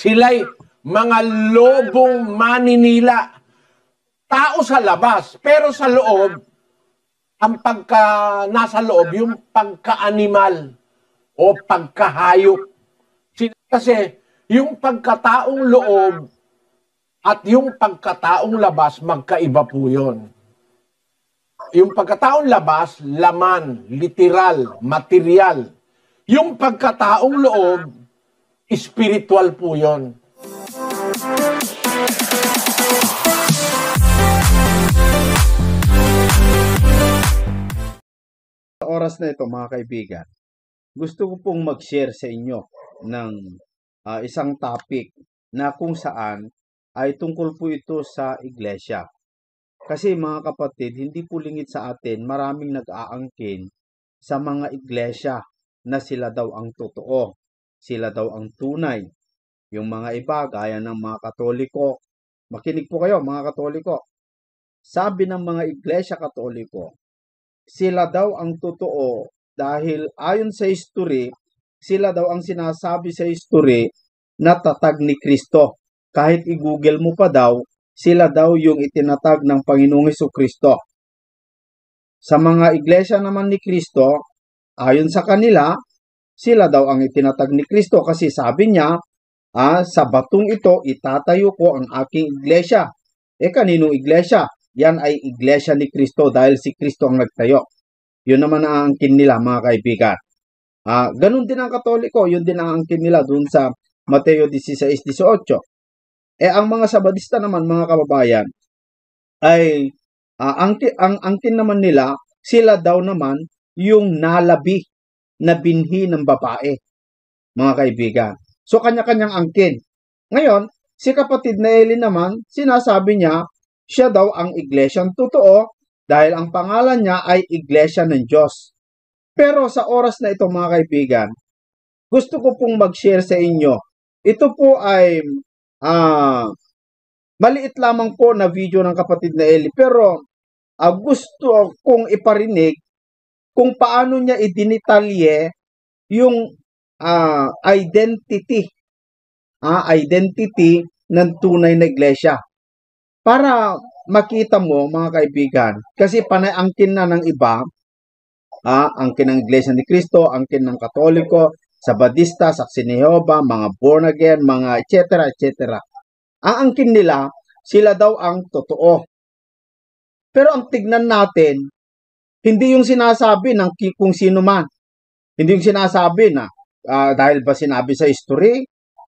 Sila'y mga lobong maninila. Tao sa labas, pero sa loob, ang nasa loob, yung pagka-animal o pagkahayop. Kasi yung pagkataong loob at yung pagkataong labas, magkaiba po yun. Yung pagkataong labas, laman, literal, material. Yung pagkataong loob, spiritual po yun. Sa oras na ito, mga kaibigan, gusto ko pong mag-share sa inyo ng isang topic na kung saan ay tungkol po ito sa iglesia. Kasi mga kapatid, hindi po lingid sa atin, maraming nag-aangkin sa mga iglesia na sila daw ang totoo, sila daw ang tunay. Yung mga iba, gaya ng mga Katoliko, makinig po kayo mga Katoliko, sabi ng mga iglesia Katoliko, sila daw ang totoo dahil ayon sa history, sila daw ang sinasabi sa history na tatag ni Kristo. Kahit i-google mo pa daw, sila daw yung itinatag ng Panginoong Hesukristo. Sa mga iglesia naman ni Kristo, ayon sa kanila, sila daw ang itinatag ni Kristo kasi sabi niya, sa batong ito itatayo ko ang aking iglesia. Kaninong iglesia? Yan ay iglesia ni Kristo dahil si Kristo ang nagtayo. Yun naman ang angkin nila, mga kaibigan. Ganun din ang Katoliko, yun din ang angkin nila dun sa Mateo 16:18. Ang mga Sabadista naman, mga kababayan, ay ang angkin naman nila, sila daw naman yung nalabi na binhi ng babae, mga kaibigan. So, kanya-kanyang angkin. Ngayon, si kapatid na Eli naman, sinasabi niya, siya daw ang iglesyang totoo dahil ang pangalan niya ay Iglesia ng Diyos. Pero sa oras na ito, mga kaibigan, gusto ko pong mag-share sa inyo. Ito po ay maliit lamang po na video ng kapatid na Eli, pero gusto kong iparinig kung paano niya idinitalye yung identity ng tunay na iglesia. Para makita mo, mga kaibigan, kasi panay angkin na ng iba, angkin ng Iglesia ni Kristo, angkin ng Katoliko, Sabadista, Saksi ni Jehovah, mga born again, mga etc. etc. Ang angkin nila, sila daw ang totoo. Pero ang tignan natin, hindi yung sinasabi ng kung sino man. Hindi yung sinasabi na dahil ba sinabi sa history,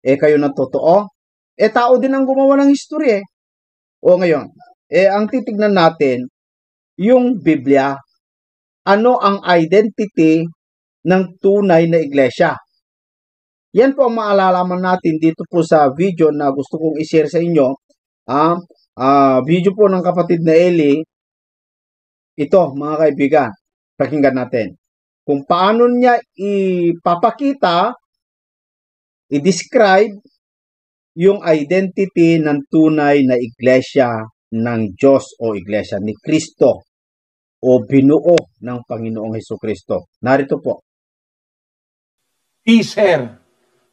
kayo na totoo. Tao din ang gumawa ng history. O ngayon, ang titignan natin, yung Biblia, ano ang identity ng tunay na iglesia. Yan po ang maalalaman natin dito po sa video na gusto kong i-share sa inyo. Video po ng kapatid na Eli. Ito, mga kaibigan, pakinggan natin. Kung paano niya ipapakita, i-describe yung identity ng tunay na iglesia ng Diyos o iglesia ni Kristo o binuo ng Panginoong Hesukristo. Narito po. Teaser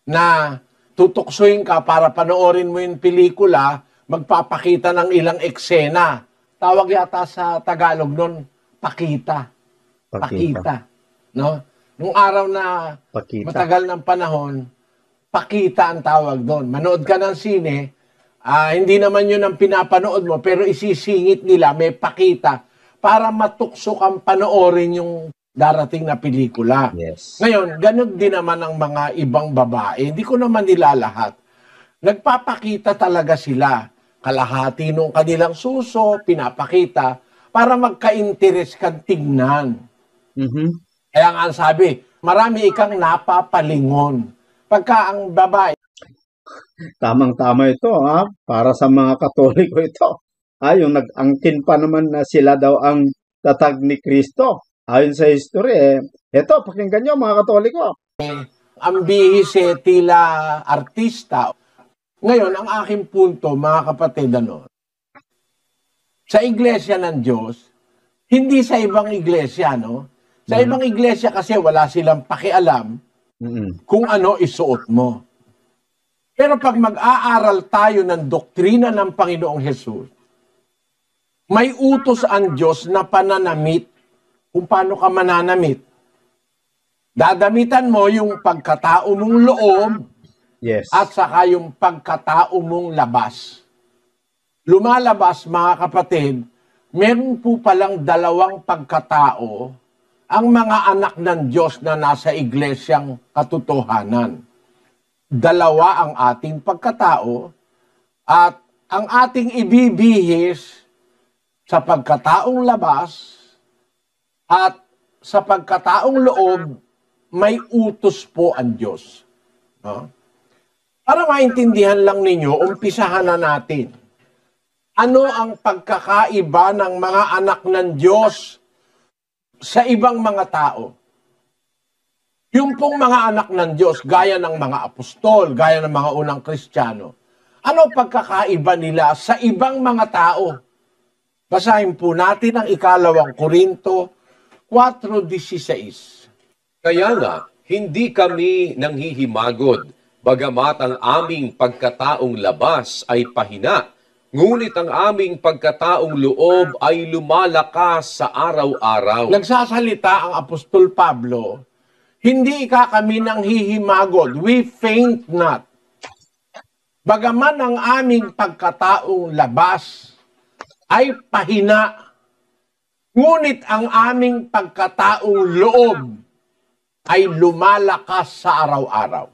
na tutuksoin ka para panoorin mo yung pelikula, magpapakita ng ilang eksena. Tawag yata sa Tagalog nun, pakita. Pakita. No? Nung araw na matagal ng panahon, pakita ang tawag doon. Manood ka ng sine, hindi naman yun ang pinapanood mo, pero isisingit nila, may pakita, para matukso kang panoorin yung darating na pelikula. Yes. Ngayon, ganun din naman ang mga ibang babae. Hindi ko naman nila lahat. Nagpapakita talaga sila. Kalahati nung kanilang suso, pinapakita, para magka-interes kang tignan. Kaya nga ang sabi, marami ikang napapalingon. Pagka ang babae, tamang-tama ito, para sa mga Katoliko ito. Yung nag-angkin pa naman na sila daw ang tatag ni Kristo. Ayon sa history, ito, pakinggan nyo mga Katoliko. Ang bihis tila artista. Ngayon, ang aking punto, mga kapatid, sa iglesia ng Diyos, hindi sa ibang iglesia, no? Sa ibang iglesia kasi wala silang pakialam kung ano isuot mo. Pero pag mag-aaral tayo ng doktrina ng Panginoong Hesus, may utos ang Diyos na pananamit kung paano ka mananamit. Dadamitan mo yung pagkatao mong loob Yes. at saka yung pagkatao mong labas. Lumalabas, mga kapatid, meron po palang dalawang pagkatao ang mga anak ng Diyos na nasa iglesyang katotohanan. Dalawa ang ating pagkatao at ang ating ibibihis sa pagkataong labas at sa pagkataong loob, may utos po ang Diyos. No? Para maintindihan lang ninyo, umpisahan na natin. Ano ang pagkakaiba ng mga anak ng Diyos sa ibang mga tao? Yung pong mga anak ng Diyos, gaya ng mga apostol, gaya ng mga unang Kristiyano, ano pagkakaiba nila sa ibang mga tao? Basahin po natin ang 2 Korinto 4:16. Kaya nga, hindi kami nanghihimagod, bagamat ang aming pagkataong labas ay pahina, ngunit ang aming pagkataong loob ay lumalakas sa araw-araw. Nagsasalita ang Apostol Pablo, hindi kami nanghihimagod, we faint not. Bagaman ang aming pagkataong labas ay pahina, ngunit ang aming pagkataong loob ay lumalakas sa araw-araw.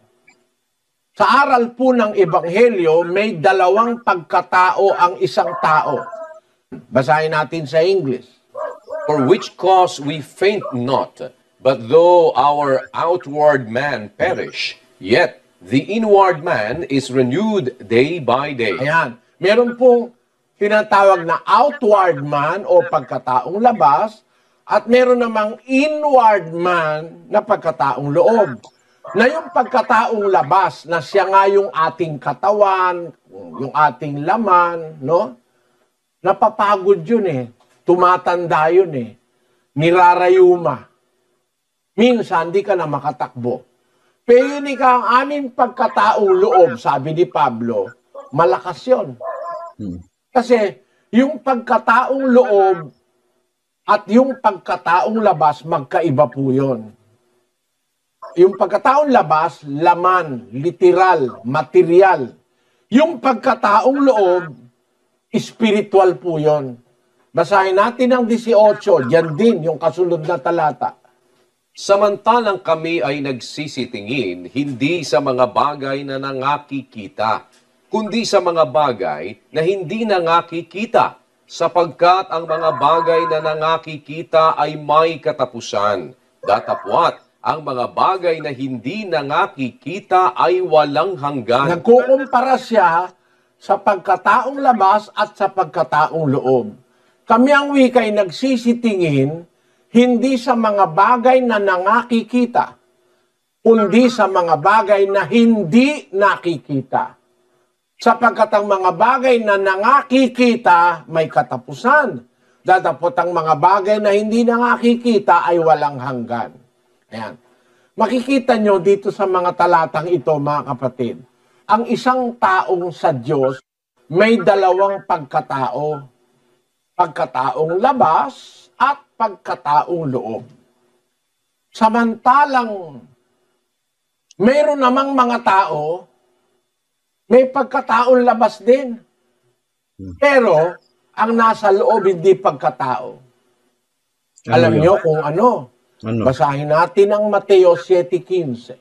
Sa aral po ng Ebanghelyo, may dalawang pagkatao ang isang tao. Basahin natin sa English. For which cause we faint not, but though our outward man perish, yet the inward man is renewed day by day. Ayan. Meron pong tinatawag na outward man o pagkataong labas at meron namang inward man na pagkataong loob. Na yung pagkataong labas na siya nga yung ating katawan, yung ating laman, no? Napapagod yun eh. Tumatanda yun eh. Nirarayuma. Minsan, di ka na makatakbo. Pero yun ang aming pagkataong loob, sabi ni Pablo, malakas yun. Kasi yung pagkataong loob at yung pagkataong labas, magkaiba po yun. Yung pagkataong labas, laman, literal, material. Yung pagkataong loob, spiritual po yun. Basahin natin ang 18, diyan din yung kasunod na talata. Samantalang kami ay nagsisitingin, hindi sa mga bagay na nangakikita, kundi sa mga bagay na hindi nangakikita, sapagkat ang mga bagay na nangakikita ay may katapusan. Datapwat, ang mga bagay na hindi nangakikita ay walang hanggan. Nagkukumpara siya sa pagkataong labas at sa pagkataong loob. Kami ang wika'y nagsisitingin, hindi sa mga bagay na nangakikita, kundi sa mga bagay na hindi nakikita. Sapagkat ang mga bagay na nangakikita may katapusan. Datapot ang mga bagay na hindi nangakikita ay walang hanggan. Ayan. Makikita nyo dito sa mga talatang ito, mga kapatid, ang isang taong sa Diyos may dalawang pagkatao. Pagkataong labas at pagkataong loob. Samantalang mayroon namang mga tao, may pagkataong labas din. Pero ang nasa loob hindi pagkatao. Alam yun? nyo kung ano? Ano? Basahin natin ang Mateo 7:15.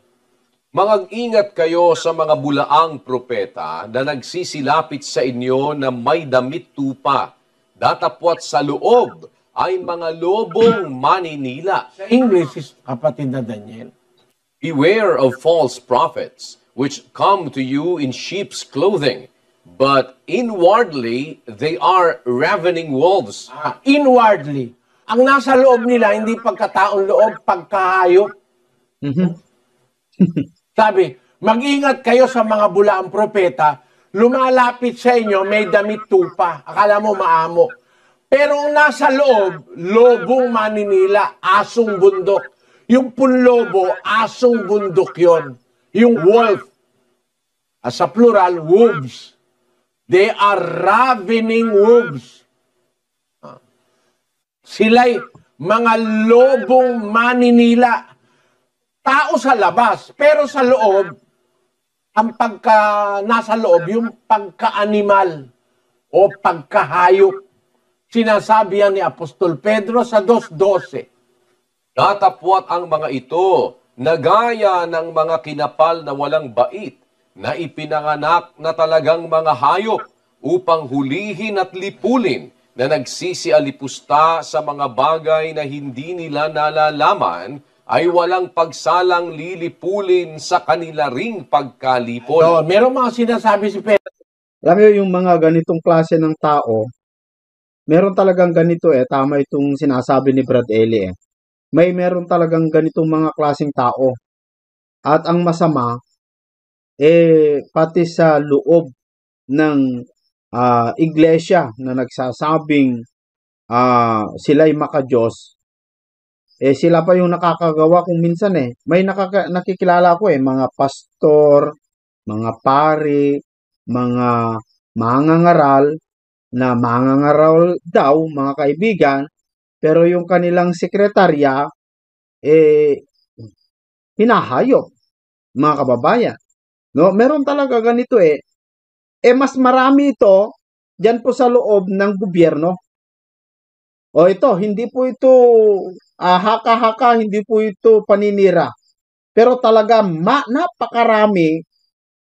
Mag-ingat kayo sa mga bulaang propeta na nagsisilapit sa inyo na may damit tupa, datapwat sa loob ay mga lobong maninila. Sa English is kapatid na Daniel. Beware of false prophets, which come to you in sheep's clothing, but inwardly they are ravening wolves. Inwardly. Ang nasa loob nila, hindi pagkataong loob, pagkahayop. Sabi, mag-ingat kayo sa mga bulaang propeta, lumalapit sa inyo, may damit tupa. Akala mo maamo. Pero ang nasa loob, lobong maninila, asong bundok. Yung punlobo, asong bundok yon. Yung wolf. Sa plural, wolves. They are ravening wolves. Sila'y mga lobong maninila. Tao sa labas, pero sa loob, ang nasa loob, yung pagka-animal o pagkahayop. Sinasabi yan ni Apostol Pedro sa 2:12. Natapwat ang mga ito na gaya ng mga kinapal na walang bait na ipinanganak na talagang mga hayop upang hulihin at lipulin na nagsisialipusta sa mga bagay na hindi nila nalalaman ay walang pagsalang lilipulin sa kanila ring pagkalipol. So, meron mga sinasabi si Pedro. Alam mo yung mga ganitong klase ng tao, meron talagang ganito tama itong sinasabi ni Brad Eli meron talagang ganitong mga klaseng tao. At ang masama, pati sa loob ng iglesia na nagsasabing sila'y makadiyos, sila pa yung nakakagawa kung minsan may nakikilala ko mga pastor, mga pari, mga mangangaral na mangangaral daw, mga kaibigan, pero yung kanilang sekretarya hinahayop, mga kababayan. No, meron talaga ganito mas marami ito diyan po sa loob ng gobyerno. O ito, hindi po ito haka-haka, hindi po ito paninira. Pero talaga napakarami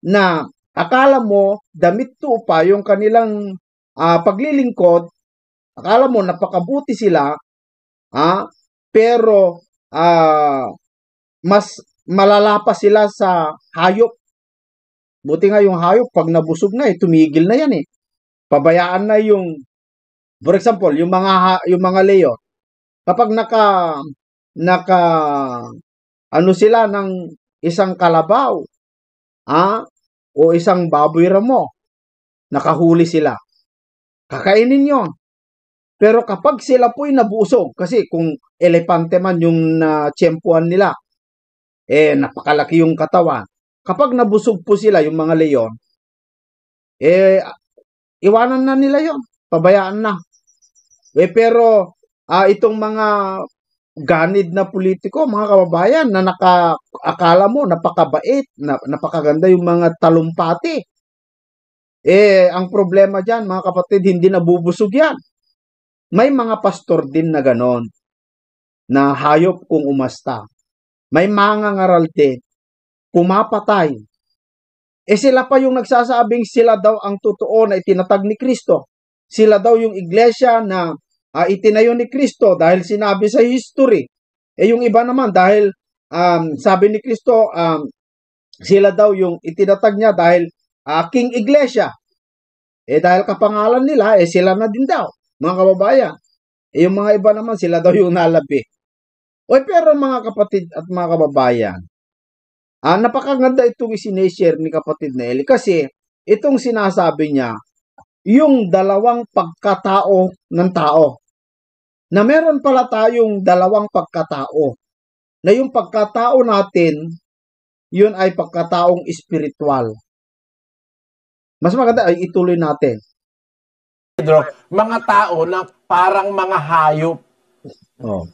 na akala mo damit tupa yung kanilang paglilingkod, akala mo napakabuti sila, pero mas malala pa sila sa hayop. Buti nga yung hayop, pag nabusog na tumigil na yan Pabayaan na yung, for example, yung mga leon, kapag ano sila ng isang kalabaw, o isang baboy ramo, nakahuli sila, kakainin yon. Pero kapag sila po'y nabusog, kasi kung elepante man yung tiyempuan nila, napakalaki yung katawan. Kapag nabusog po sila, yung mga leon, iwanan na nila yon, pabayaan na. Pero itong mga ganid na politiko, mga kababayan, na akala mo napakabait, napakaganda yung mga talumpati. Ang problema dyan, mga kapatid, hindi nabubusog yan. May mga pastor din na ganon, na hayop kung umasta. May mangangaral din, pumapatay. Sila pa yung nagsasabing sila daw ang totoo na itinatag ni Kristo. Sila daw yung iglesia na itinayo ni Kristo dahil sinabi sa history. Yung iba naman dahil sabi ni Kristo, sila daw yung itinatag niya dahil King Iglesia. Dahil kapangalan nila, sila na din daw, mga kababayan. Yung mga iba naman, sila daw yung nalabi. Pero mga kapatid at mga kababayan, napakaganda itong isineshare ni kapatid na Eli kasi itong sinasabi niya, yung dalawang pagkatao ng tao. Na meron pala tayong dalawang pagkatao. Na yung pagkatao natin, yun ay pagkataong espiritual. Mas maganda ay ituloy natin. Pedro, mga tao na parang mga hayop.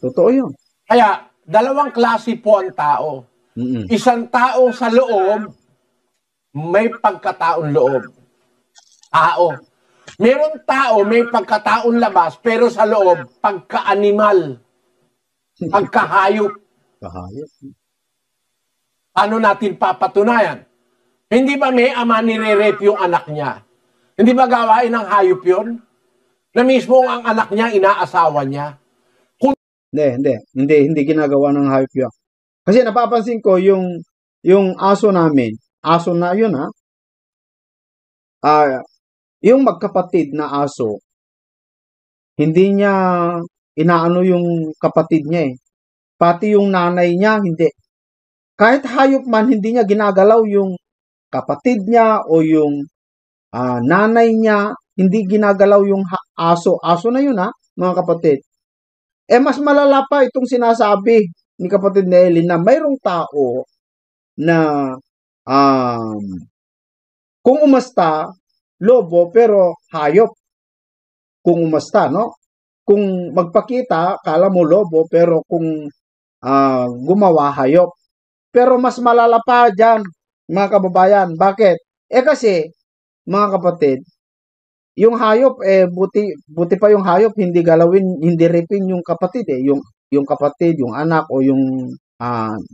Totoo yun. Kaya, dalawang klase po ang tao. Isang tao sa loob, may pagkataong loob. Tao. Meron tao, may pagkataong labas, pero sa loob, pagka-animal. Pagkahayop. Kahayop. Paano natin papatunayan? Hindi ba may ama nire-rape yung anak niya? Hindi ba gawain ng hayop yun? Na mismo ang anak niya, inaasawa niya? Hindi ginagawa ng hayop yan. Kasi napapansin ko yung aso namin, aso na yun yung magkapatid na aso, hindi niya inaano yung kapatid niya Pati yung nanay niya, hindi. Kahit hayop man, hindi niya ginagalaw yung kapatid niya o yung nanay niya, hindi ginagalaw yung aso. Aso na yun mga kapatid. Mas malala pa itong sinasabi ni kapatid Nelly na mayroong tao na Kung umasta, lobo, pero hayop. Kung umasta, no? Kung magpakita, kala mo lobo, pero kung gumawa, hayop. Pero mas malala pa dyan, mga kababayan. Bakit? Kasi, mga kapatid, yung hayop, buti pa yung hayop, hindi galawin, hindi ripin yung kapatid yung kapatid, yung anak, o yung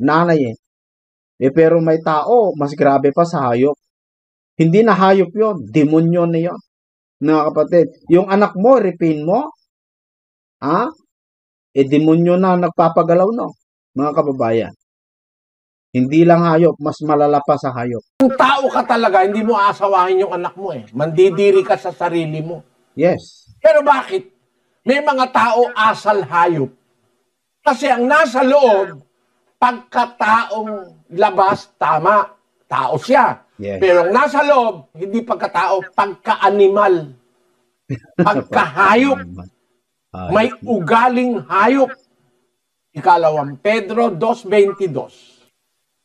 nanay pero may tao, mas grabe pa sa hayop. Hindi na hayop yon, demonyo na yon, mga kapatid. Yung anak mo, ripin mo, demonyo na nagpapagalaw, no, mga kababayan. Hindi lang hayop, mas malala pa sa hayop. Kung tao ka talaga, hindi mo aasawahin yung anak mo Mandidiri ka sa sarili mo. Yes. Pero bakit? May mga tao asal hayop. Kasi ang nasa loob, pagkataong labas, tama, tao siya. Yes. Pero ang nasa loob, hindi pagkatao, pagka-animal. Pagka-hayop. May ugaling hayop. Ikalawang Pedro 2:22.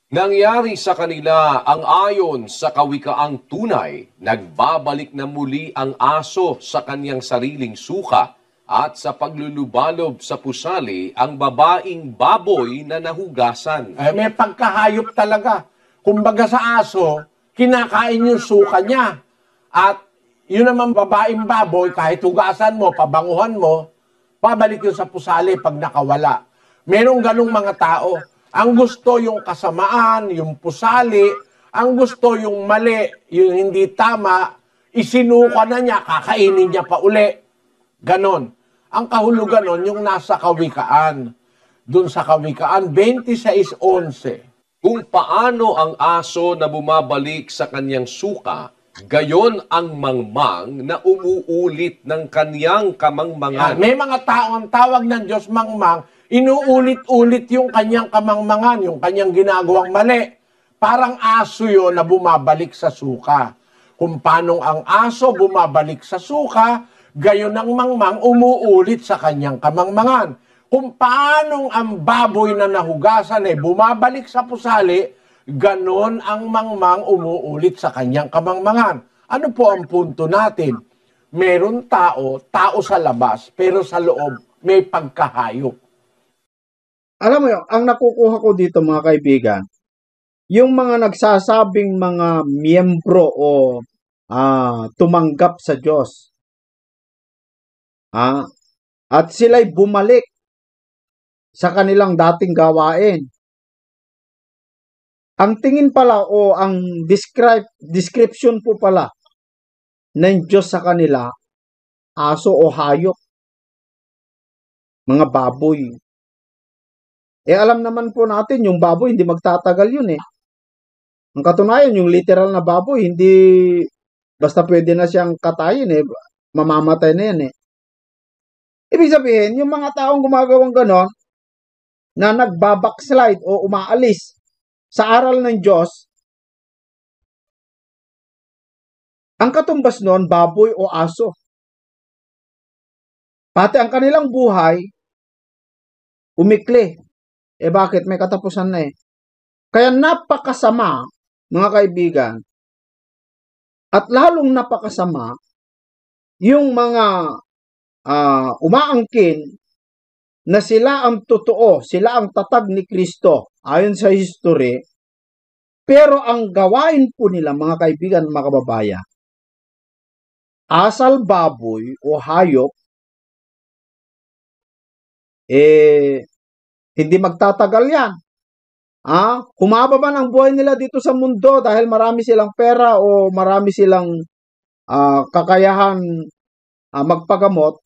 Nangyari sa kanila ang ayon sa kawikaang tunay, nagbabalik na muli ang aso sa kanyang sariling suka, at sa paglulubalob sa pusali ang babaeng baboy na nahugasan. May pagkahayop talaga. Kumbaga sa aso, kinakain yung suka niya. At yun naman babaeng baboy, kahit hugasan mo, pabanguhan mo, pabalik yun sa pusali pag nakawala. Merong ganong mga tao. Ang gusto yung kasamaan, yung pusali, ang gusto yung mali, yung hindi tama, isinuka na niya, kakainin niya pa uli. Ganon. Ang kahulugan nun, yung nasa kawikaan. Doon sa kawikaan, 26:11. Kung paano ang aso na bumabalik sa kanyang suka, gayon ang mangmang na umuulit ng kanyang kamangmangan. May mga tao ang tawag ng Diyos mangmang, inuulit-ulit yung kanyang kamangmangan, yung kanyang ginagawang mali. Parang aso yun na bumabalik sa suka. Kung paano ang aso bumabalik sa suka, gayon ang mangmang umuulit sa kanyang kamangmangan. Kung paano ang baboy na nahugasan bumabalik sa pusali, ganon ang mangmang umuulit sa kanyang kamangmangan. Ano po ang punto natin? Meron tao sa labas, pero sa loob may pagkahayop. Alam mo yun, ang nakukuha ko dito mga kaibigan, yung mga nagsasabing mga miyembro o tumanggap sa Diyos, at sila'y bumalik sa kanilang dating gawain. Ang tingin pala o ang description po pala ng Diyos sa kanila, aso o hayop, mga baboy. Alam naman po natin, yung baboy hindi magtatagal yun Ang katunayan, yung literal na baboy, hindi basta pwede na siyang katayin mamamatay na yan Ibig sabihin, yung mga taong gumagawang ganon, na nagbabackslide o umaalis sa aral ng Diyos, ang katumbas nun, baboy o aso. Pati ang kanilang buhay, umikli. Bakit? May katapusan na Kaya napakasama, mga kaibigan, at lalong napakasama, yung mga umaangkin na sila ang totoo, sila ang tatag ni Kristo ayon sa history, pero ang gawain po nila, mga kaibigan, mga kababayan, asal baboy o hayop, hindi magtatagal yan. Humaba man ang buhay nila dito sa mundo dahil marami silang pera o marami silang kakayahan magpagamot,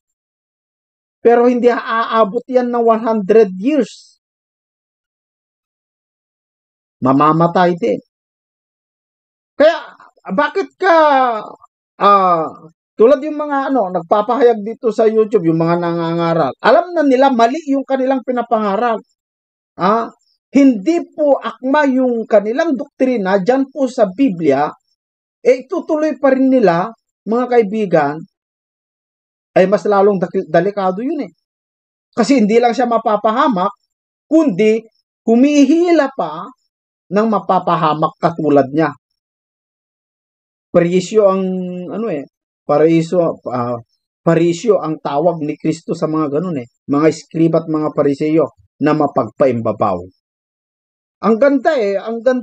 pero hindi aabot yan ng 100 years. Mamamatay din. Kaya, bakit ka, tulad yung mga nagpapahayag dito sa YouTube, yung mga nangangaral, alam na nila mali yung kanilang pinapangaral. Hindi po akma yung kanilang doktrina, dyan po sa Biblia, itutuloy pa rin nila, mga kaibigan, ay mas lalong delikado yun Kasi hindi lang siya mapapahamak, kundi humihila pa ng mapapahamak katulad niya. Parisyo ang ano parisyo ang tawag ni Kristo sa mga ganun mga eskriba at mga pariseyo na mapagpaimbabaw. Ang ganda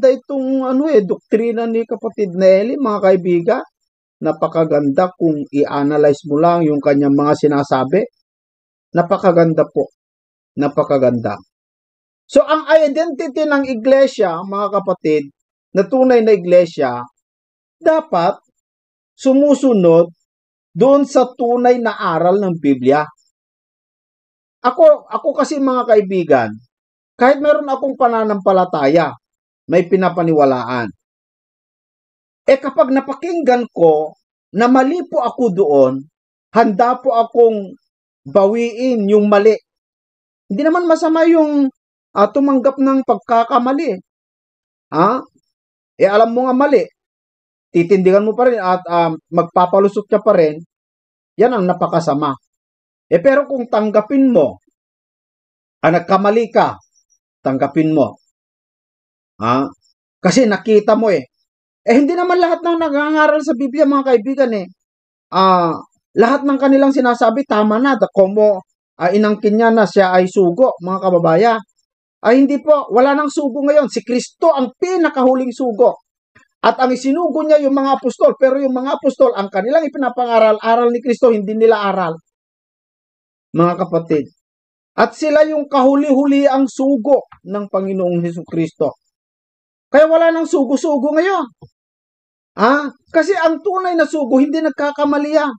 itong doktrina ni kapatid Nelly, mga kaibigan. Napakaganda kung i-analyze mo lang yung kanyang mga sinasabi. Napakaganda po. Napakaganda. So, ang identity ng iglesia, mga kapatid, na tunay na iglesia, dapat sumusunod doon sa tunay na aral ng Biblia. Ako kasi mga kaibigan, kahit meron akong pananampalataya, may pinapaniwalaan. Kapag napakinggan ko na mali po ako doon, handa po akong bawiin yung mali. Hindi naman masama yung tumanggap ng pagkakamali. Alam mo nga mali, titindigan mo pa rin at magpapalusot ka pa rin, yan ang napakasama. Pero kung tanggapin mo, nagkamali ka, tanggapin mo. Kasi nakita mo hindi naman lahat ng nag-aaral sa Biblia, mga kaibigan lahat ng kanilang sinasabi tama na. Como inangkin niya na siya ay sugo, mga kababayan. Hindi po, wala nang sugo ngayon. Si Kristo ang pinakahuling sugo. At ang isinugo niya yung mga apostol, pero yung mga apostol, ang kanilang ipinapangaral-aral ni Kristo, hindi nila aral. Mga kapatid. At sila yung kahuli-huli ang sugo ng Panginoong Hesukristo. Kaya wala nang sugo-sugo ngayon. Kasi ang tunay na sugo, hindi nagkakamali yan.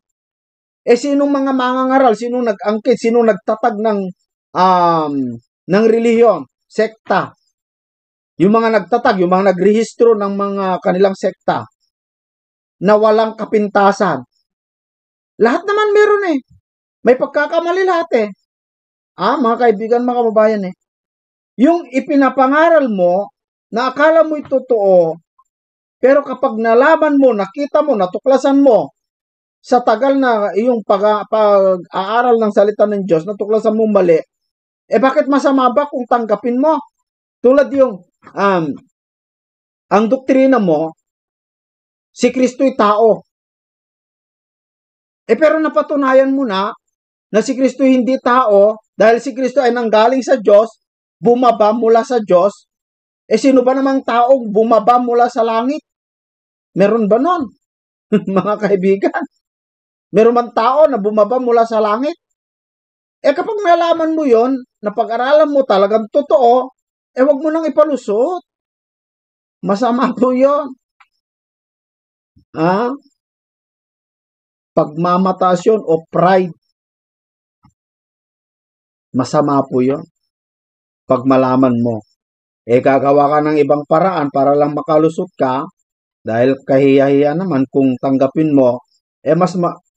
Sinong mga mangangaral, sinong nag-angkit, sinong nagtatag ng relihiyon, sekta. Yung mga nagtatag, yung mga nagrehistro ng mga kanilang sekta na walang kapintasan. Lahat naman meron May pagkakamali lahat mga kaibigan, mga kababayan Yung ipinapangaral mo, na akala mo'y totoo, pero kapag nalaman mo, nakita mo, natuklasan mo, sa tagal na iyong pag-aaral ng salita ng Diyos, natuklasan mo mali, bakit masama ba kung tanggapin mo? Tulad yung, ang doktrina mo, si Kristo'y tao. Pero napatunayan mo na si Kristo hindi tao, dahil si Kristo ay nanggaling sa Diyos, bumaba mula sa Diyos. Sino ba namang taong bumaba mula sa langit? Meron ba nun? Mga kaibigan, meron man tao na bumaba mula sa langit? Kapag nalaman mo yon, na pag-aralan mo talagang totoo, wag mo nang ipalusot. Masama po yun. Pagmamataas yun o pride. Masama po yun. Pag malaman mo. Gagawa ka ng ibang paraan para lang makalusot ka, dahil kahiya-hiya naman kung tanggapin mo,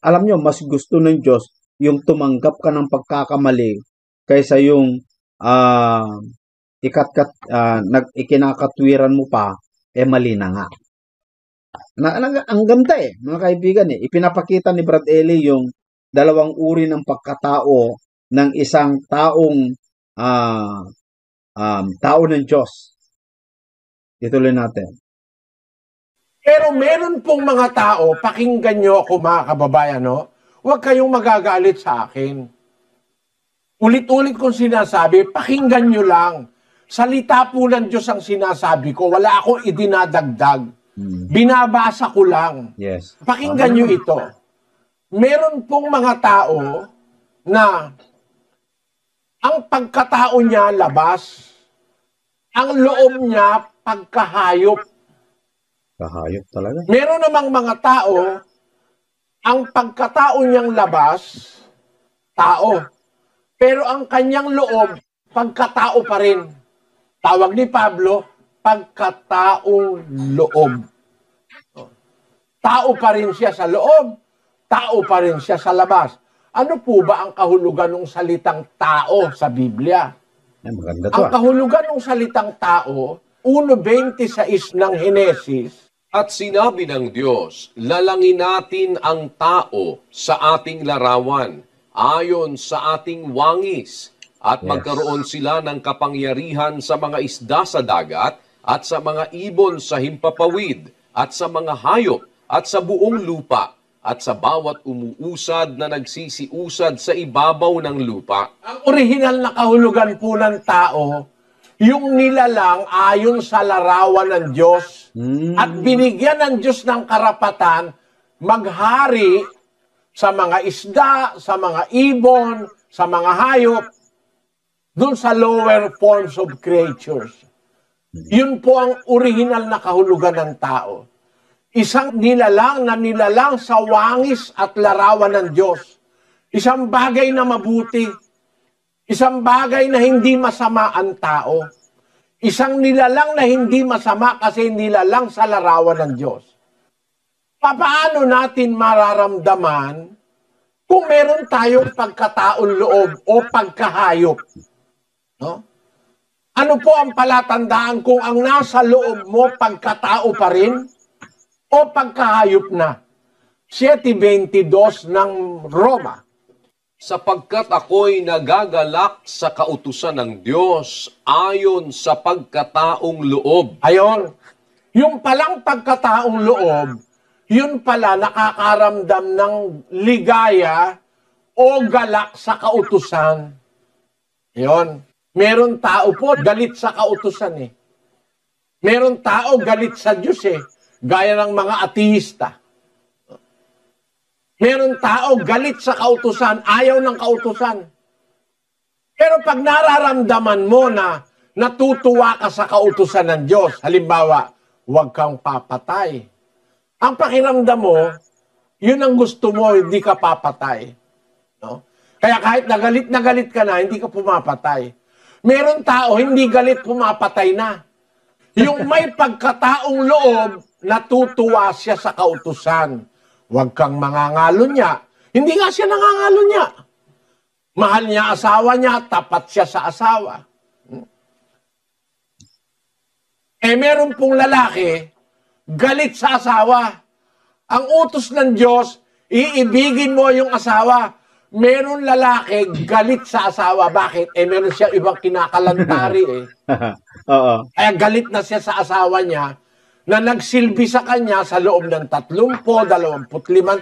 alam nyo, mas gusto ng Diyos yung tumanggap ka ng pagkakamali kaysa yung ikinakatwiran mo pa, mali na nga. Ang ganda mga kaibigan ipinapakita ni Brad Eli yung dalawang uri ng pagkatao ng isang taong tao ng Diyos. Ituloy natin. Pero meron pong mga tao, pakinggan nyo ako mga kababayan, huwag kayong magagalit sa akin. Ulit-ulit kong sinasabi, pakinggan nyo lang. Salita po ng Diyos ang sinasabi ko, wala akong idinadagdag. Binabasa ko lang. Yes. Pakinggan nyo ito. Meron pong mga tao na ang pagkatao niya labas, ang loob niya pagkahayop. Kahayop talaga. Meron namang mga tao, ang pagkatao niyang labas, tao. Pero ang kanyang loob, pagkatao pa rin. Tawag ni Pablo, pagkataong loob. Tao pa rin siya sa loob, tao pa rin siya sa labas. Ano po ba ang kahulugan ng salitang tao sa Biblia? Maganda to. Ang kahulugan ng salitang tao, 1:26 ng Henesis. At sinabi ng Diyos, lalangin natin ang tao sa ating larawan, ayon sa ating wangis, at magkaroon sila ng kapangyarihan sa mga isda sa dagat, at sa mga ibon sa himpapawid, at sa mga hayop, at sa buong lupa at sa bawat umuusad na nagsisiusad sa ibabaw ng lupa. Ang orihinal na kahulugan po ng tao, yung nilalang ayon sa larawan ng Diyos at binigyan ng Diyos ng karapatan maghari sa mga isda, sa mga ibon, sa mga hayop, dun sa lower forms of creatures. Yun po ang orihinal na kahulugan ng tao. Isang nilalang na nilalang sa wangis at larawan ng Diyos. Isang bagay na mabuti. Isang bagay na hindi masama ang tao. Isang nilalang na hindi masama kasi nilalang sa larawan ng Diyos. Paano natin mararamdaman kung meron tayong pagkataon loob o pagkahayop? No? Ano po ang palatandaan kung ang nasa loob mo pagkatao pa rin o pagkahayop na? 7:22 ng Roma. Sapagkat ako'y nagagalak sa kautusan ng Diyos ayon sa pagkataong loob. Ayon, yung palang pagkataong loob, yun pala nakakaramdam ng ligaya o galak sa kautusan. Ayon. Meron tao po galit sa kautusan eh. Meron tao galit sa Diyos eh. Gaya ng mga ateista. Meron tao galit sa kautusan, ayaw ng kautusan. Pero pag nararamdaman mo na natutuwa ka sa kautusan ng Diyos, halimbawa, huwag kang papatay. Ang pakiramdam mo, yun ang gusto mo, hindi ka papatay. No? Kaya kahit na galit ka na, hindi ka pumapatay. Meron tao, hindi galit, pumapatay na. Yung may pagkataong loob, natutuwa siya sa kautusan. Huwag kang mangangalo niya. Hindi nga siya nangangalo niya. Mahal niya asawa niya, tapat siya sa asawa. Eh meron pong lalaki, galit sa asawa. Ang utos ng Diyos, iibigin mo yung asawa. Meron lalaki, galit sa asawa. Bakit? Eh meron siya ibang kinakalantari eh. Oo. Kaya galit na siya sa asawa niya na nagsilbi sa kanya sa loob ng 30, 25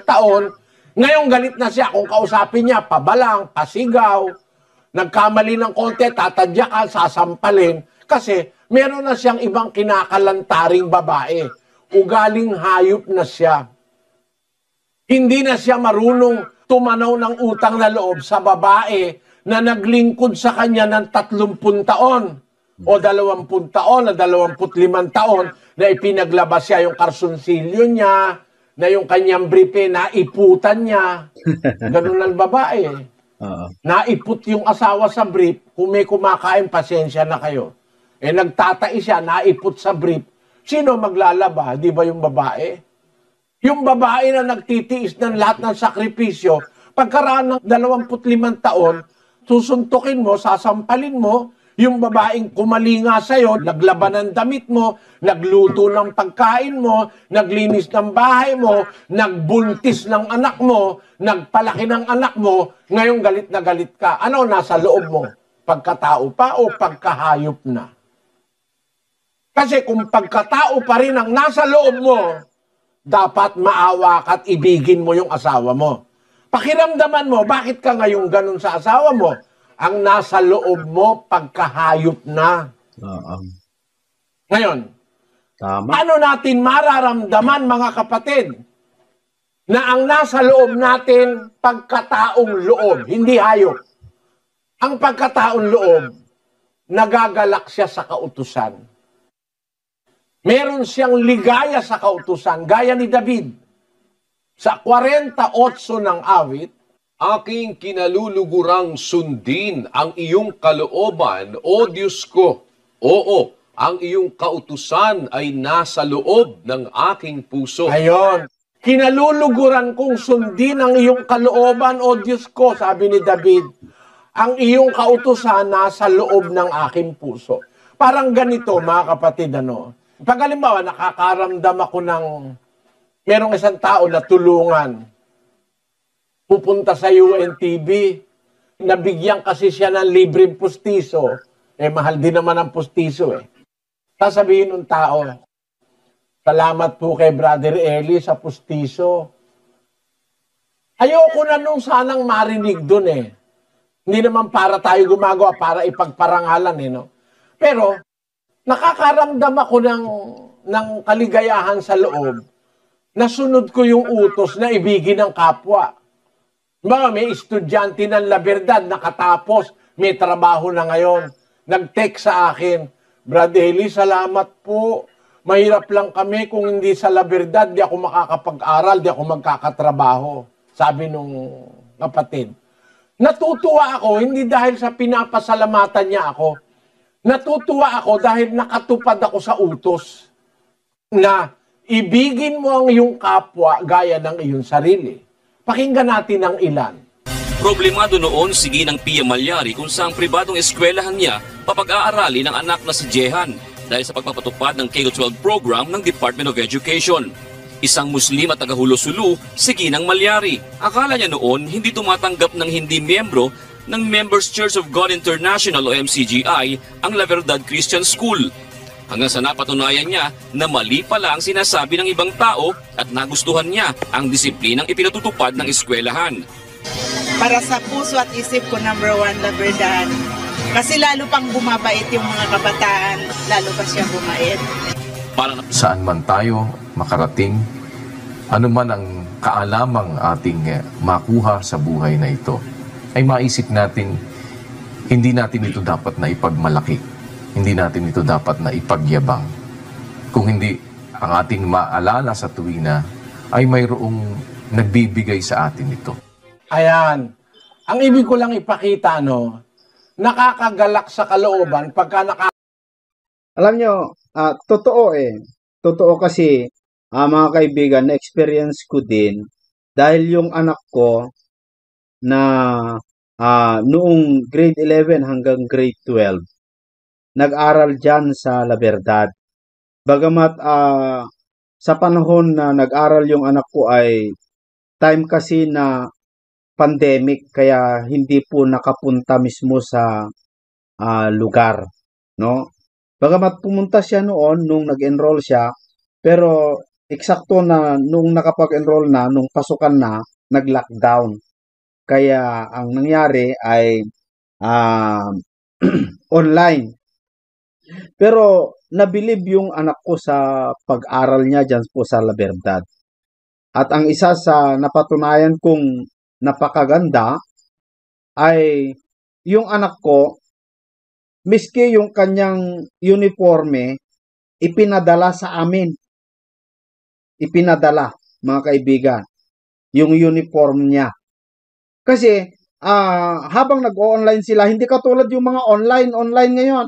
taon. Ngayon galit na siya kung kausapin niya, pabalang, pasigaw, nagkamali ng konti, tatadyakan, sasampalin. Kasi meron na siyang ibang kinakalantaring babae. Ugaling hayop na siya. Hindi na siya marunong tumanaw ng utang na loob sa babae na naglingkod sa kanya ng 30 taon o 20 taon o 25 taon na ipinaglabas siya yung karsunsilyo niya, na yung kanyang bripe na iputan niya. Ganun ang babae. Naiput yung asawa sa brief, kung may kumakain, pasensya na kayo. Eh nagtatai siya, naiput sa brief. Sino maglalaba? Di ba yung babae? Yung babae na nagtitiis ng lahat ng sakripisyo, pagkaraan ng 25 taon, susuntukin mo, sasampalin mo, yung babaeng kumalinga sa'yo, naglaban ng damit mo, nagluto ng pagkain mo, naglinis ng bahay mo, nagbuntis ng anak mo, nagpalaki ng anak mo, ngayon galit na galit ka. Ano nasa loob mo? Pagkatao pa o pagkahayop na? Kasi kung pagkatao pa rin ang nasa loob mo, dapat maawa ka at ibigin mo yung asawa mo. Pakiramdaman mo, bakit ka ngayon ganun sa asawa mo? Ang nasa loob mo, pagkahayop na. Ngayon, paano natin mararamdaman, mga kapatid, na ang nasa loob natin, pagkataong loob, hindi hayop. Ang pagkataong loob, nagagalak siya sa kautusan. Meron siyang ligaya sa kautusan, gaya ni David. Sa 48 ng awit, Aking kinalulugurang sundin ang iyong kalooban, O Diyos ko. Oo, ang iyong kautusan ay nasa loob ng aking puso. ayon, kinaluluguran kong sundin ang iyong kalooban, O Diyos ko, sabi ni David. Ang iyong kautusan nasa loob ng aking puso. Parang ganito, mga kapatid, ano? Pag halimbawa, nakakaramdam ako ng merong isang tao na tulungan, pupunta sa UNTV, nabigyan kasi siya ng libreng pustiso, eh mahal din naman ang pustiso eh. Sasabihin ng tao, Salamat po kay Brother Eli sa pustiso. Ayoko na nung sanang marinig dun eh. Hindi naman para tayo gumagawa, para ipagparangalan eh, no? Pero, nakakaramdam ako ng kaligayahan sa loob. Nasunod ko yung utos na ibigin ng kapwa. May estudyante ng La Verdad, nakatapos, may trabaho na ngayon. Nag-text sa akin, Brad Eli, salamat po. Mahirap lang kami kung hindi sa La Verdad, di ako makakapag-aral, di ako magkakatrabaho. Sabi nung kapatid. Natutuwa ako, hindi dahil sa pinapasalamatan niya ako. Natutuwa ako dahil nakatupad ako sa utos na ibigin mo ang iyong kapwa gaya ng iyong sarili. Pakinggan natin ang ilan. Problemado noon si Ginang Pia Malyari kung saang pribadong eskwelahan niya papag-aarali ng anak na si Jehan dahil sa pagpapatupad ng K-12 program ng Department of Education. Isang Muslim at taga-Hulo-Sulu, si Ginang Malyari. Akala niya noon hindi tumatanggap ng hindi miyembro ng Members Church of God International o MCGI ang La Verdad Christian School. Hanggang sa napatunayan niya na mali pala ang sinasabi ng ibang tao at nagustuhan niya ang disiplinang ipinatutupad ng eskwelahan. Para sa puso at isip ko, number 1, La Verdad. Kasi lalo pang bumabait yung mga kabataan, lalo pa siya bumait. Saan man tayo makarating, ano man ang kaalamang ating makuha sa buhay na ito, ay maisip natin, hindi natin ito dapat na ipagmalaki. Hindi natin ito dapat na ipagyabang. Kung hindi ang ating maalala sa tuwina, ay mayroong nagbibigay sa atin ito. Ayan. Ang ibig ko lang ipakita, no, nakakagalak sa kalooban pagka Alam nyo, totoo eh. Totoo kasi, mga kaibigan, na-experience ko din dahil yung anak ko na noong grade 11 hanggang grade 12, nag-aral dyan sa La Verdad. Bagamat sa panahon na nag-aral yung anak ko ay time kasi na pandemic, kaya hindi po nakapunta mismo sa lugar, no? Bagamat pumunta siya noon nung nag-enroll siya, pero eksakto na nung nakapag-enroll na, nung pasukan na, nag-lockdown. Kaya ang nangyari ay online. Pero nabilib yung anak ko sa pag-aral niya dyan po sa La Verdad. At ang isa sa napatunayan kong napakaganda ay yung anak ko, miski yung kanyang uniforme, ipinadala sa amin. Ipinadala, mga kaibigan, yung uniform niya. Kasi habang nag-o-online sila, hindi katulad yung mga online ngayon,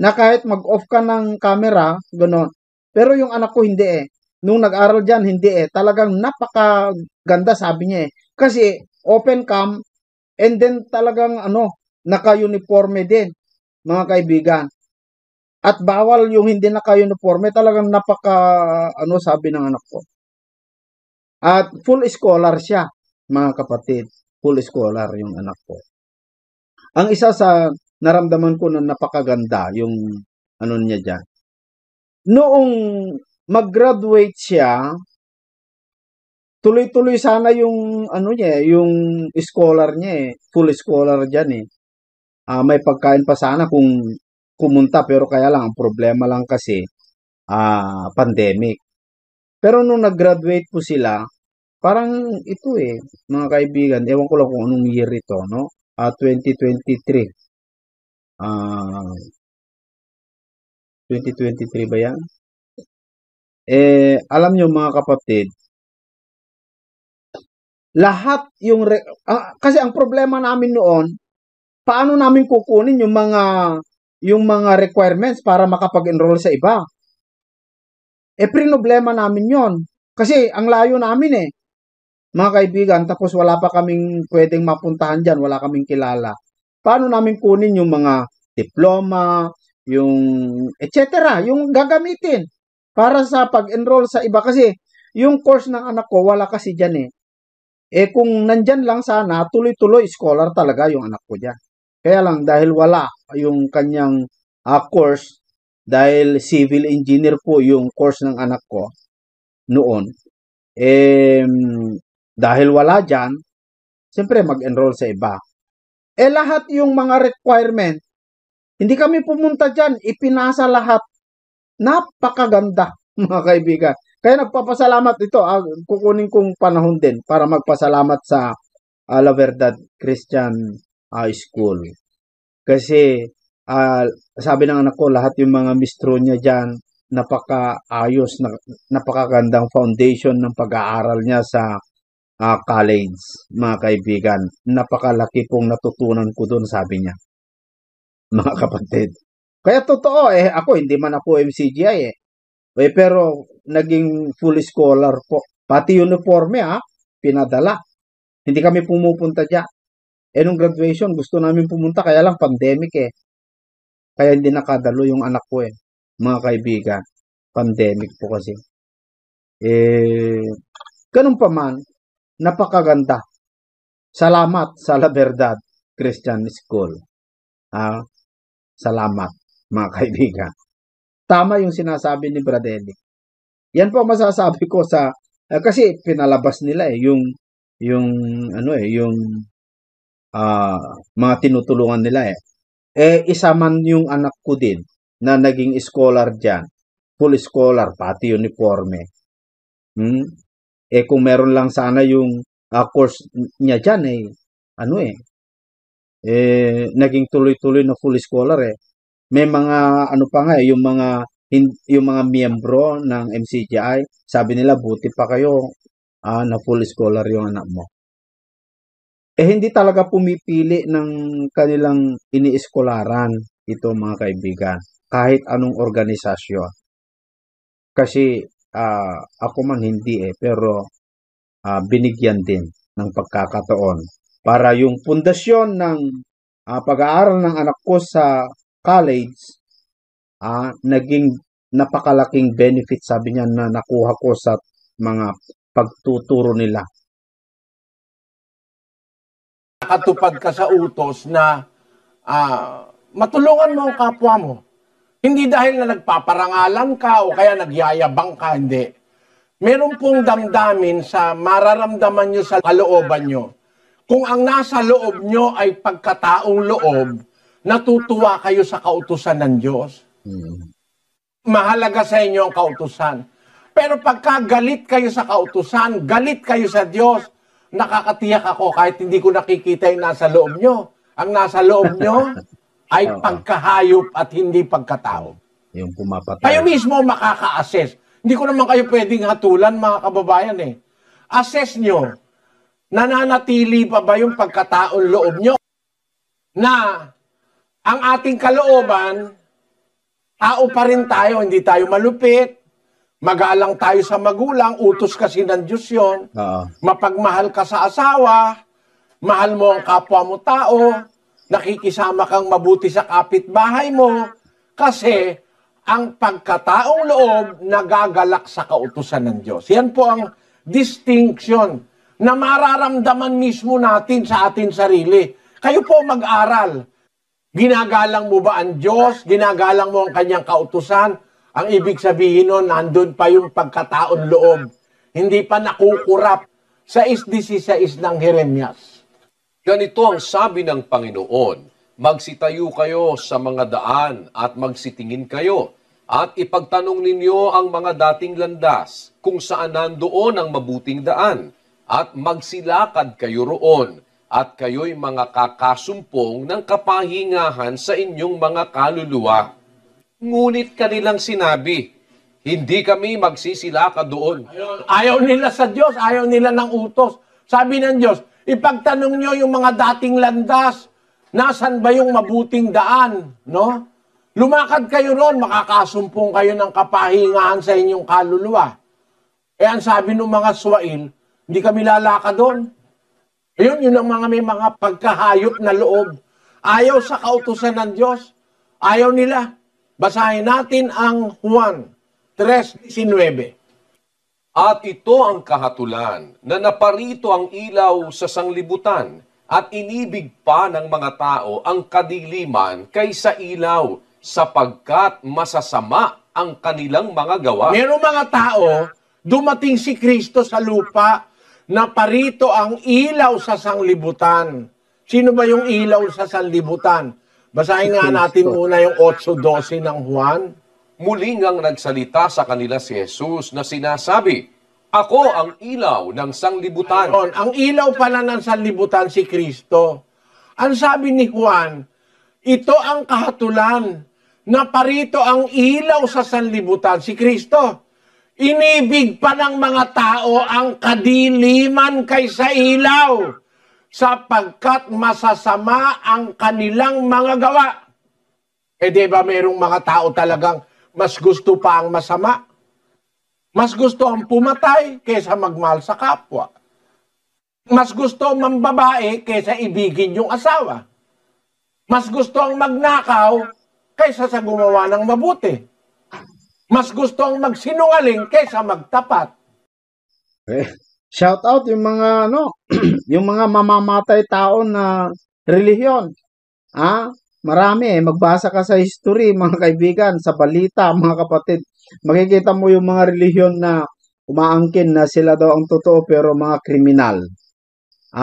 na kahit mag-off ka ng camera, gano'n. Pero yung anak ko hindi eh. Nung nag-aral dyan, hindi eh. Talagang napakaganda, sabi niya eh. Kasi open cam, and then talagang naka-uniforme din, mga kaibigan. At bawal yung hindi naka-uniforme, talagang sabi ng anak ko. At full scholar siya, mga kapatid. Full scholar yung anak ko. Ang isa sa naramdaman ko na napakaganda, yung niya dyan. Noong mag-graduate siya, tuloy-tuloy sana yung yung scholar niya eh. Full scholar dyan eh. May pagkain pa sana kung kumunta, pero kaya lang ang problema lang kasi pandemic. Pero nung nag-graduate po sila, parang ito eh, mga kaibigan, ewan ko lang kung anong year ito, no? 2023. 2023 ba yan? Alam nyo mga kapatid, lahat yung kasi ang problema namin noon, paano namin kukunin yung mga requirements para makapag-enroll sa iba? Problema namin yon. Kasi ang layo namin eh, mga kaibigan, tapos wala pa kaming pwedeng mapuntahan dyan, wala kaming kilala. Paano namin kunin yung mga diploma, yung etc., yung gagamitin para sa pag-enroll sa iba? Kasi yung course ng anak ko, wala kasi dyan eh. Kung nandyan lang sana, tuloy-tuloy, scholar talaga yung anak ko dyan. Kaya lang, dahil wala yung kanyang course, dahil civil engineer po yung course ng anak ko noon, dahil wala dyan, siyempre mag-enroll sa iba. Lahat yung mga requirement, hindi kami pumunta dyan, ipinasa lahat. Napakaganda, mga kaibigan. Kaya nagpapasalamat ito, kukunin kong panahon din para magpasalamat sa La Verdad Christian School. Kasi sabi ng anak ko, lahat yung mga mistro niya dyan, napakaayos, napakagandang foundation ng pag-aaral niya sa college, mga kaibigan. Napakalaki pong natutunan ko doon, sabi niya. Mga kapatid. Kaya totoo, ako hindi man ako MCGI pero naging full scholar po. Pati uniforme pinadala. Hindi kami pumupunta dyan. Nung graduation, gusto namin pumunta, kaya lang pandemic Kaya hindi nakadalo yung anak ko mga kaibigan. Pandemic po kasi. Ganun pa man, napakaganda. Salamat sa La Verdad Christian School. Salamat, mga kaibigan. Tama yung sinasabi ni Bradelli. Yan po masasabi ko sa kasi pinalabas nila yung mga tinutulungan nila isa man yung anak ko din na naging scholar diyan. Full scholar, pati uniforme. Kung meron lang sana yung course niya diyan naging tuloy-tuloy na full scholar May mga yung mga miyembro ng MCGI, sabi nila buti pa kayo na full scholar yung anak mo. Hindi talaga pumipili ng kanilang inieskolaran ito, mga kaibigan, kahit anong organisasyon. Kasi ako man hindi pero binigyan din ng pagkakataon para yung pundasyon ng pag-aaral ng anak ko sa college naging napakalaking benefit, sabi niya, na nakuha ko sa mga pagtuturo nila. Nakatupad ka sa utos na matulungan mo ang kapwa mo. Hindi dahil na nagpaparangalan ka o kaya nagyayabang ka, hindi. Meron pong damdamin sa mararamdaman nyo sa kalooban nyo. Kung ang nasa loob nyo ay pagkataong loob, natutuwa kayo sa kautusan ng Diyos. Mahalaga sa inyo ang kautusan. Pero pagka galit kayo sa kautusan, galit kayo sa Diyos, nakakatiyak ako kahit hindi ko nakikita yung nasa loob nyo. Ang nasa loob nyo ay pagkahayop at hindi pagkatao. Yung pumapatay. Kayo mismo makaka-assess. Hindi ko naman kayo pwedeng hatulan, mga kababayan Assess nyo, nananatili pa ba yung pagkataong loob nyo? Na ang ating kalooban, tao pa rin tayo, hindi tayo malupit, magalang tayo sa magulang, utos kasi ng Diyos yun, mapagmahal ka sa asawa, mahal mo ang kapwa mo tao, nakikisama kang mabuti sa kapitbahay mo, kasi ang pagkataong loob nagagalak sa kautusan ng Diyos. Yan po ang distinction na mararamdaman mismo natin sa ating sarili. Kayo po mag-aral. Ginagalang mo ba ang Diyos? Ginagalang mo ang kanyang kautusan? Ang ibig sabihin nun, nandun pa yung pagkataon loob. Hindi pa nakukurap sa 6:16 ng Jeremias. Ganito ang sabi ng Panginoon, magsitayo kayo sa mga daan at magsitingin kayo at ipagtanong ninyo ang mga dating landas kung saan nandoon ang mabuting daan at magsilakad kayo roon at kayo'y mga kakasumpong ng kapahingahan sa inyong mga kaluluwa. Ngunit kanilang sinabi, hindi kami magsisilakad doon. Ayaw nila sa Diyos, ayaw nila ng utos. Sabi ng Diyos, ipagtanong nyo yung mga dating landas, nasan ba yung mabuting daan? No? Lumakad kayo ron, makakasumpong kayo ng kapahingahan sa inyong kaluluwa. Ang sabi ng mga Swail, hindi kami lalakad doon. Yun ang mga may mga pagkahayop na loob. Ayaw sa kautusan ng Diyos. Ayaw nila. Basahin natin ang Juan 3:19. At ito ang kahatulan na naparito ang ilaw sa sanglibutan at inibig pa ng mga tao ang kadiliman kaysa ilaw sapagkat masasama ang kanilang mga gawa. Merong mga tao, dumating si Kristo sa lupa, na parito ang ilaw sa sanglibutan. Sino ba yung ilaw sa sanglibutan? Basahin nga natin muna yung 8:12 ng Juan. Muli ngang nagsalita sa kanila si Jesus na sinasabi, "Ako ang ilaw ng sanglibutan." Ang ilaw pala ng sanlibutan si Kristo. Ang sabi ni Juan, ito ang kahatulan na parito ang ilaw sa sanlibutan si Kristo. Inibig pa ng mga tao ang kadiliman kaysa ilaw, sapagkat masasama ang kanilang mga gawa. Di ba merong mga tao talagang mas gusto pa ang masama? Mas gusto ang pumatay kaysa magmahal sa kapwa. Mas gusto ang mambabae kaysa ibigin yung asawa. Mas gusto ang magnakaw kaysa sa gumawa ng mabuti. Mas gusto ang magsinungaling kaysa magtapat. Shout out yung mga yung mga mamamatay tao na relihiyon. Marami magbasa ka sa history, mga kaibigan, sa balita, mga kapatid. Makikita mo yung mga relihiyon na umaangkin na sila daw ang totoo pero mga kriminal.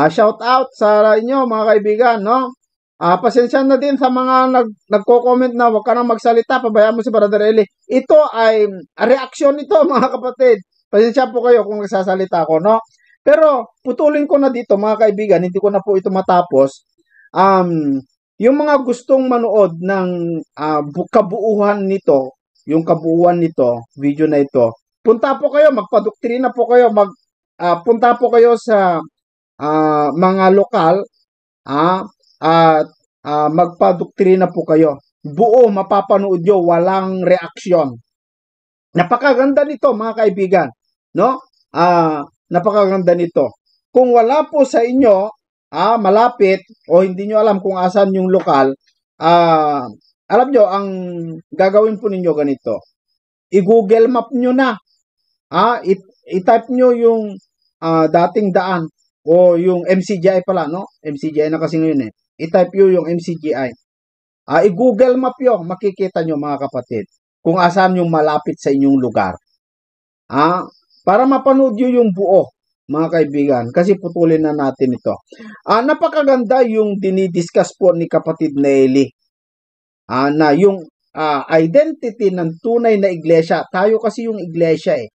Shout out sa inyo, mga kaibigan, no? Pasensya na din sa mga nagko-comment na wag ka nang magsalita, pabayaan mo si Brother Eli. Ito ay reaksyon ito, mga kapatid. Pasensya po kayo kung nagsasalita ako, no? Pero putulin ko na dito, mga kaibigan, hindi ko na po ito matapos. Yung mga gustong manood ng kabuuhan nito, yung kabuuan nito, video na ito, punta po kayo, magpadoktrina po kayo, punta po kayo sa mga lokal, at magpadoktrina po kayo. Buo, mapapanood nyo, walang reaksyon. Napakaganda nito, mga kaibigan, no? Napakaganda nito. Kung wala po sa inyo, malapit, o hindi nyo alam kung asan yung lokal, alam nyo, ang gagawin po ninyo ganito. I-Google Map nyo na. I-type nyo yung dating daan, o yung MCGI pala, no? MCGI na kasi ngayon eh. I-type nyo yung MCGI. I-Google Map yun, makikita nyo, mga kapatid, kung asan yung malapit sa inyong lugar. Para mapanood nyo yung buo, mga kaibigan, kasi putulin na natin ito. Napakaganda yung dinidiscuss po ni kapatid Nelly, na yung identity ng tunay na iglesia. Tayo kasi yung iglesia eh.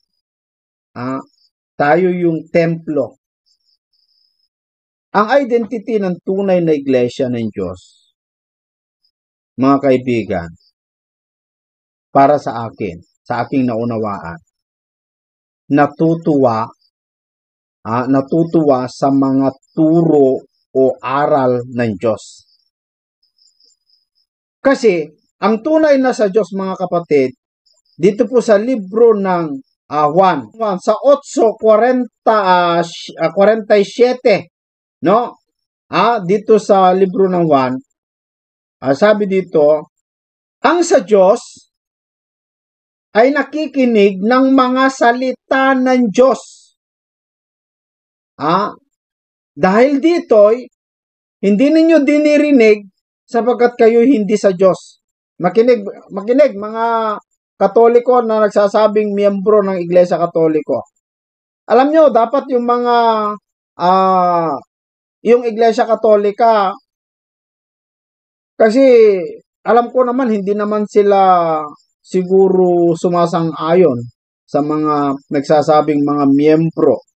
Tayo yung templo. Ang identity ng tunay na iglesia ng Diyos, mga kaibigan, para sa akin, sa aking naunawaan, natutuwa sa mga turo o aral ng Diyos. Kasi, ang tunay na sa Diyos, mga kapatid, dito po sa libro ng Juan, sa 8:47, no? Dito sa libro ng Juan, sabi dito, ang sa Diyos ay nakikinig ng mga salita ng Diyos. Dahil dito'y hindi ninyo dinirinig sapagkat kayo hindi sa Diyos. Makinig mga Katoliko na nagsasabing miyembro ng Iglesia Katoliko. Alam nyo, dapat yung mga yung Iglesia Katolika, kasi alam ko naman hindi naman sila siguro sumasang-ayon sa mga nagsasabing mga miyembro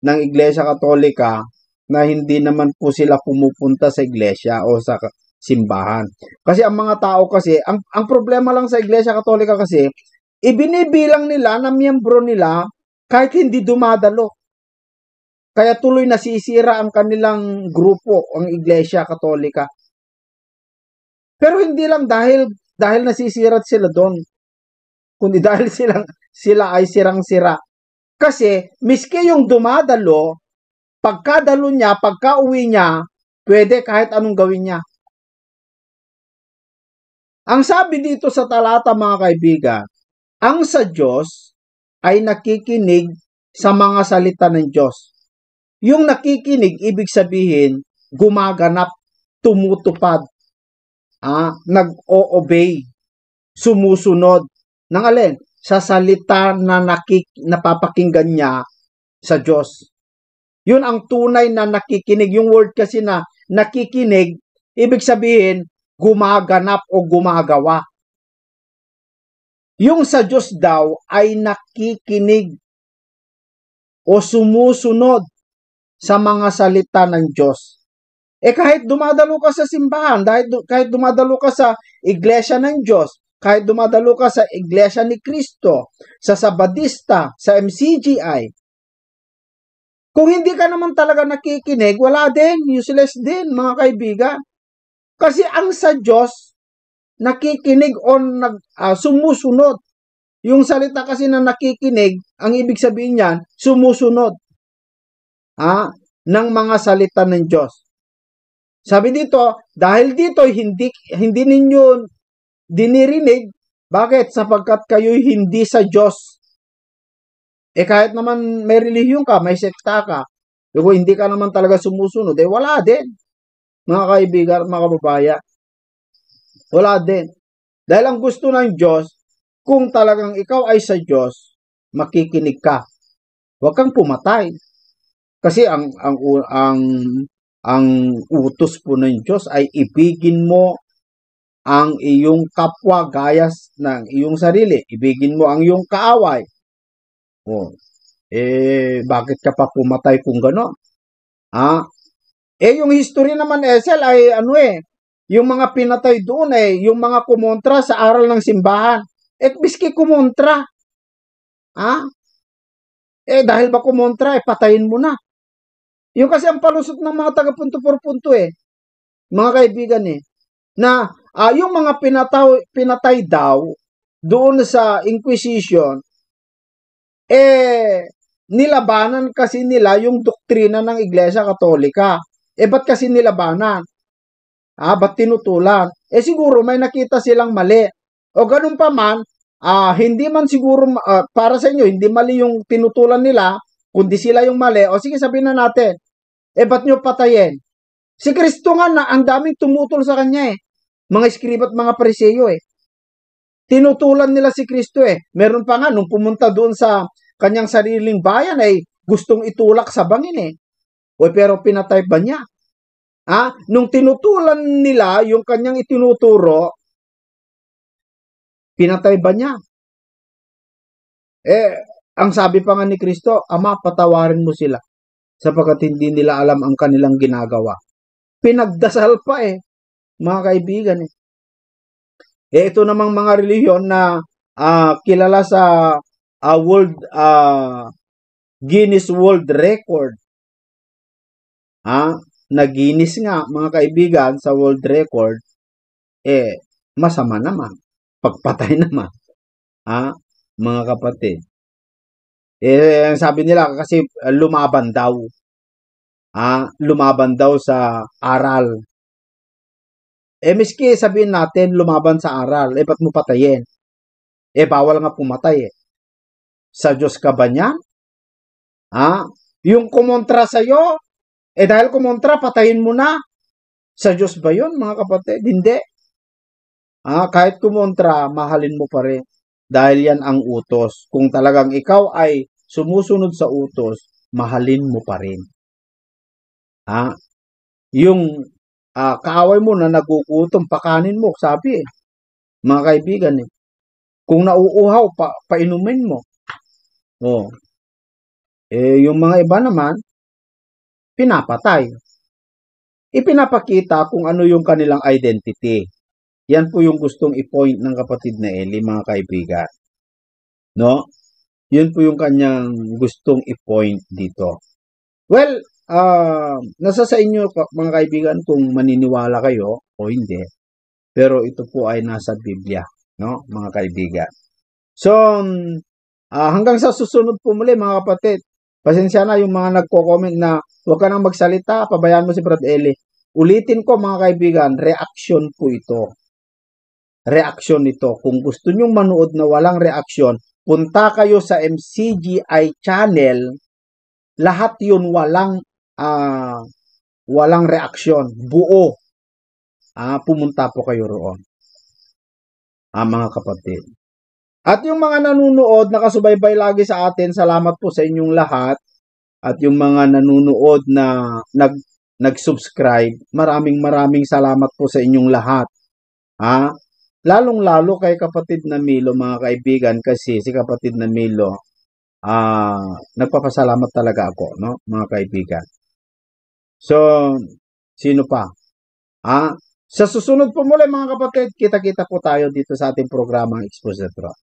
ng Iglesia Katolika na hindi naman po sila pumupunta sa iglesia o sa simbahan. Kasi ang mga tao kasi, ang problema lang sa Iglesia Katolika kasi, ibinibilang nila na miyembro nila kahit hindi dumadalo. Kaya tuloy nasisira ang kanilang grupo, ang Iglesia Katolika. Pero hindi lang dahil nasisirat sila doon, kundi dahil sila ay sirang-sira. Kasi, miski yung dumadalo, pagkadalo niya, pagka-uwi niya, pwede kahit anong gawin niya. Ang sabi dito sa talata, mga kaibigan, ang sa Diyos ay nakikinig sa mga salita ng Diyos. Yung nakikinig, ibig sabihin, gumaganap, tumutupad. nag-o-obey, sumusunod ng alin? Sa salita na napapakinggan niya sa Diyos. Yun ang tunay na nakikinig. Yung word kasi na nakikinig, ibig sabihin, gumaganap o gumagawa. Yung sa Diyos daw ay nakikinig o sumusunod sa mga salita ng Diyos. Kahit dumadalo ka sa simbahan, kahit dumadalo ka sa iglesia ng Diyos, kahit dumadalo ka sa iglesia ni Kristo, sa Sabadista, sa MCGI, kung hindi ka naman talaga nakikinig, wala din, useless din, mga kaibigan. Kasi ang sa Diyos, nakikinig o sumusunod. Yung salita kasi na nakikinig, ang ibig sabihin niyan, sumusunod ng mga salita ng Diyos. Sabi dito, dahil dito hindi ninyo dinirinig, bakit? Sapagkat kayo'y hindi sa Diyos. Kahit naman may relihiyon ka, may sekta ka, kung hindi ka naman talaga sumusunod, wala din. Mga kaibigan at mga kababayan, wala din. Dahil ang gusto ng Diyos, kung talagang ikaw ay sa Diyos, makikinig ka. Huwag kang pumatay. Kasi ang utos po ng Diyos ay ibigin mo ang iyong kapwa gayas ng iyong sarili. Ibigin mo ang iyong kaaway. Bakit ka pa pumatay kung gano'n? Yung history naman, Esel, ay yung mga pinatay doon yung mga kumontra sa aral ng simbahan. Biski kumontra. Dahil ba kumontra, patayin mo na. Yung kasi ang palusot ng mga taga-punto por punto mga kaibigan na yung mga pinatay daw doon sa Inquisition, nilabanan kasi nila yung doktrina ng Iglesia Katolika. Ba't kasi nilabanan? Ba't tinutulan? Siguro may nakita silang mali. O ganun pa man, hindi man siguro, para sa inyo, hindi mali yung tinutulan nila, kundi sila yung mali. O sige, sabihin na natin, ba't nyo patayin? Si Kristo nga na, ang daming tumutol sa kanya Mga iskriba at mga Pariseyo Tinutulan nila si Kristo Meron pa nga, nung pumunta doon sa kanyang sariling bayan gustong itulak sa bangin pero pinatay ba niya? Nung tinutulan nila yung kanyang itinuturo, pinatay ba niya? Ang sabi pa nga ni Kristo, Ama, patawarin mo sila sapagkat hindi nila alam ang kanilang ginagawa. Pinagdasal pa mga kaibigan ito namang mga relihiyon na kilala sa Guinness World Record. Na Guinness nga, mga kaibigan, sa World Record, masama naman. Pagpatay naman. Mga kapatid. Sabi nila kasi lumaban daw. Lumaban daw sa aral. Miski sabihin natin lumaban sa aral, ba't mo patayin? Bawal nga pumatay Sa Diyos ka ba niyan? Yung kumontra sa'yo, dahil kumontra, patayin mo na. Sa Diyos ba yun, mga kapatid? Hindi. Kahit kumontra, mahalin mo pa rin. Dahil yan ang utos. Kung talagang ikaw ay sumusunod sa utos, mahalin mo pa rin. Yung kaaway mo na nagugutom, pakanin mo, sabi mga kaibigan Kung nauuhaw, painumin mo. Yung mga iba naman, pinapatay. Ipinapakita kung ano yung kanilang identity. Yan po yung gustong i-point ng kapatid na Eli, mga kaibigan. Yun po yung kanyang gustong i-point dito. Well, nasa sa inyo, mga kaibigan, kung maniniwala kayo o hindi. Pero ito po ay nasa Biblia, mga kaibigan. So, hanggang sa susunod po muli, mga kapatid. Pasensya na yung mga nagko-comment na huwag ka nang magsalita, pabayaan mo si Brad Eli. Ulitin ko, mga kaibigan, reaction po ito. Reaction ito. Kung gusto nyong manood na walang reaksyon, punta kayo sa MCGI channel. Lahat yun walang reaksyon. Buo. pumunta po kayo roon. Mga kapatid. At yung mga nanunood, nakasubaybay lagi sa atin, salamat po sa inyong lahat. At yung mga nanunood na nag-subscribe, maraming salamat po sa inyong lahat. Lalong-lalo kay kapatid na Milo, mga kaibigan, kasi si kapatid na Milo, nagpapasalamat talaga ako, no, mga kaibigan. So, sino pa? Sa susunod po muli, mga kapatid, kita-kita po tayo dito sa ating programang Expose the Truth.